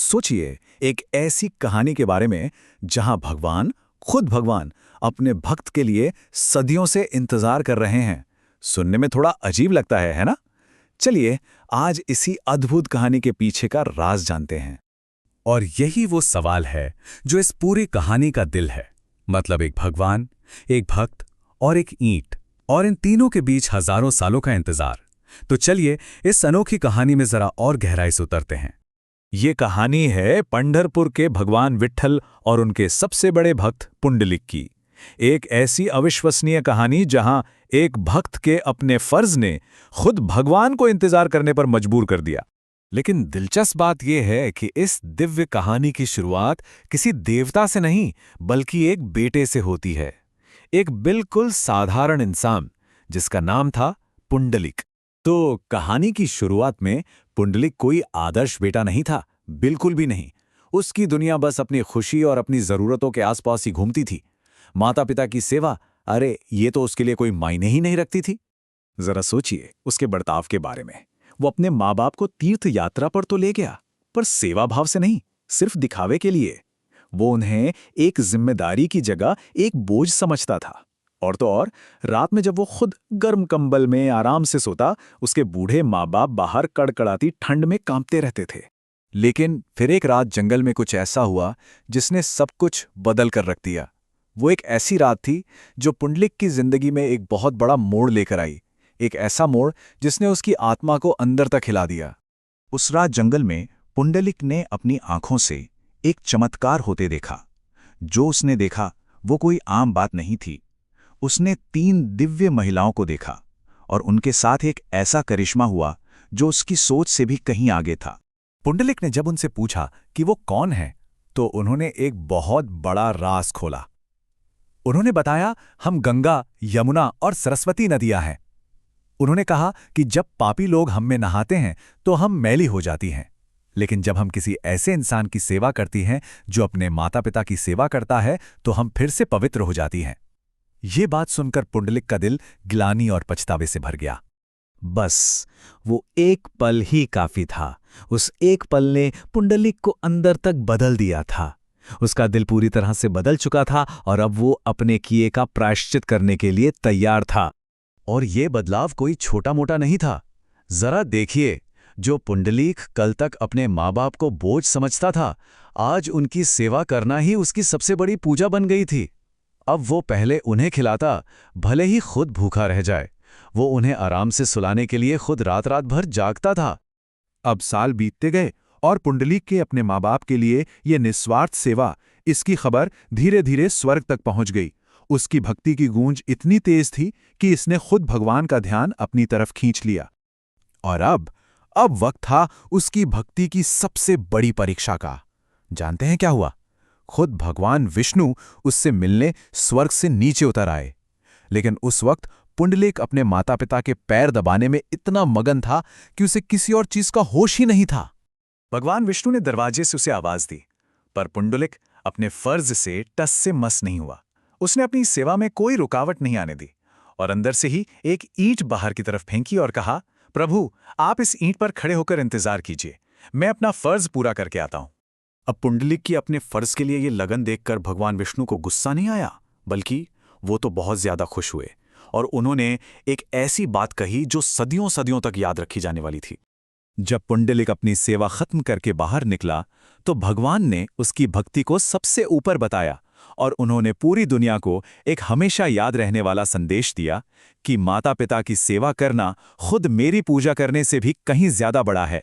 सोचिए, एक ऐसी कहानी के बारे में जहां भगवान, खुद भगवान, अपने भक्त के लिए सदियों से इंतजार कर रहे हैं। सुनने में थोड़ा अजीब लगता है ना? चलिए, आज इसी अद्भुत कहानी के पीछे का राज जानते हैं। और यही वो सवाल है जो इस पूरी कहानी का दिल है। मतलब एक भगवान, एक भक्त और एक ईंट, और इन तीनों के बीच हजारों सालों का इंतजार। तो चलिए इस अनोखी कहानी में जरा और गहराई से उतरते हैं। ये कहानी है पंढरपुर के भगवान विट्ठल और उनके सबसे बड़े भक्त पुंडलिक की। एक ऐसी अविश्वसनीय कहानी जहां एक भक्त के अपने फर्ज ने खुद भगवान को इंतजार करने पर मजबूर कर दिया। लेकिन दिलचस्प बात यह है कि इस दिव्य कहानी की शुरुआत किसी देवता से नहीं, बल्कि एक बेटे से होती है। एक बिल्कुल साधारण इंसान जिसका नाम था पुंडलिक। तो कहानी की शुरुआत में पुंडलिक कोई आदर्श बेटा नहीं था, बिल्कुल भी नहीं। उसकी दुनिया बस अपनी खुशी और अपनी जरूरतों के आसपास ही घूमती थी। माता पिता की सेवा, अरे ये तो उसके लिए कोई मायने ही नहीं रखती थी। जरा सोचिए उसके बर्ताव के बारे में। वो अपने माँ बाप को तीर्थ यात्रा पर तो ले गया, पर सेवा भाव से नहीं, सिर्फ दिखावे के लिए। वो उन्हें एक जिम्मेदारी की जगह एक बोझ समझता था। और तो और, रात में जब वो खुद गर्म कंबल में आराम से सोता, उसके बूढ़े माँ बाप बाहर कड़कड़ाती ठंड में कांपते रहते थे। लेकिन फिर एक रात जंगल में कुछ ऐसा हुआ जिसने सब कुछ बदल कर रख दिया। वो एक ऐसी रात थी जो पुंडलिक की जिंदगी में एक बहुत बड़ा मोड़ लेकर आई। एक ऐसा मोड़ जिसने उसकी आत्मा को अंदर तक हिला दिया। उस रात जंगल में पुंडलिक ने अपनी आंखों से एक चमत्कार होते देखा। जो उसने देखा वो कोई आम बात नहीं थी। उसने 3 दिव्य महिलाओं को देखा और उनके साथ एक ऐसा करिश्मा हुआ जो उसकी सोच से भी कहीं आगे था। पुंडलिक ने जब उनसे पूछा कि वो कौन है, तो उन्होंने एक बहुत बड़ा राज खोला। उन्होंने बताया, हम गंगा, यमुना और सरस्वती नदियां हैं। उन्होंने कहा कि जब पापी लोग हम में नहाते हैं तो हम मैली हो जाती हैं, लेकिन जब हम किसी ऐसे इंसान की सेवा करती हैं जो अपने माता पिता की सेवा करता है, तो हम फिर से पवित्र हो जाती हैं। ये बात सुनकर पुंडलिक का दिल ग्लानि और पछतावे से भर गया। बस वो एक पल ही काफी था। उस एक पल ने पुंडलिक को अंदर तक बदल दिया था। उसका दिल पूरी तरह से बदल चुका था और अब वो अपने किए का प्रायश्चित करने के लिए तैयार था। और ये बदलाव कोई छोटा मोटा नहीं था। जरा देखिए, जो पुंडलिक कल तक अपने माँ बाप को बोझ समझता था, आज उनकी सेवा करना ही उसकी सबसे बड़ी पूजा बन गई थी। अब वो पहले उन्हें खिलाता, भले ही खुद भूखा रह जाए। वो उन्हें आराम से सुलाने के लिए खुद रात रात भर जागता था। अब साल बीतते गए और पुंडलिक के अपने माँ बाप के लिए ये निस्वार्थ सेवा, इसकी खबर धीरे धीरे स्वर्ग तक पहुंच गई। उसकी भक्ति की गूंज इतनी तेज थी कि इसने खुद भगवान का ध्यान अपनी तरफ खींच लिया। और अब वक्त था उसकी भक्ति की सबसे बड़ी परीक्षा का। जानते हैं क्या हुआ? खुद भगवान विष्णु उससे मिलने स्वर्ग से नीचे उतर आए। लेकिन उस वक्त पुंडलिक अपने माता पिता के पैर दबाने में इतना मगन था कि उसे किसी और चीज का होश ही नहीं था। भगवान विष्णु ने दरवाजे से उसे आवाज दी, पर पुंडलिक अपने फर्ज से टस से मस नहीं हुआ। उसने अपनी सेवा में कोई रुकावट नहीं आने दी और अंदर से ही एक ईंट बाहर की तरफ फेंकी और कहा, प्रभु, आप इस ईंट पर खड़े होकर इंतजार कीजिए, मैं अपना फर्ज पूरा करके आता हूं। अब पुंडलिक की अपने फर्ज के लिए ये लगन देखकर भगवान विष्णु को गुस्सा नहीं आया, बल्कि वो तो बहुत ज्यादा खुश हुए और उन्होंने एक ऐसी बात कही जो सदियों सदियों तक याद रखी जाने वाली थी। जब पुंडलिक अपनी सेवा खत्म करके बाहर निकला, तो भगवान ने उसकी भक्ति को सबसे ऊपर बताया और उन्होंने पूरी दुनिया को एक हमेशा याद रहने वाला संदेश दिया कि माता पिता की सेवा करना खुद मेरी पूजा करने से भी कहीं ज्यादा बड़ा है।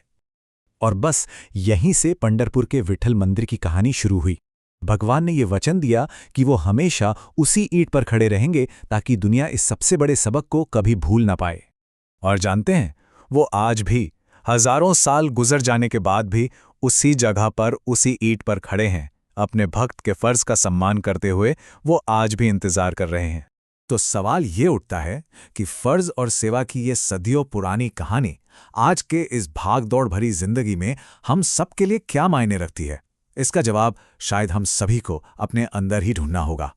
और बस यहीं से पंढरपुर के विट्ठल मंदिर की कहानी शुरू हुई। भगवान ने ये वचन दिया कि वो हमेशा उसी ईंट पर खड़े रहेंगे ताकि दुनिया इस सबसे बड़े सबक को कभी भूल ना पाए। और जानते हैं, वो आज भी हजारों साल गुजर जाने के बाद भी उसी जगह पर उसी ईंट पर खड़े हैं। अपने भक्त के फर्ज का सम्मान करते हुए वो आज भी इंतजार कर रहे हैं। तो सवाल ये उठता है कि फर्ज और सेवा की ये सदियों पुरानी कहानी आज के इस भागदौड़ भरी जिंदगी में हम सब के लिए क्या मायने रखती है? इसका जवाब शायद हम सभी को अपने अंदर ही ढूंढना होगा।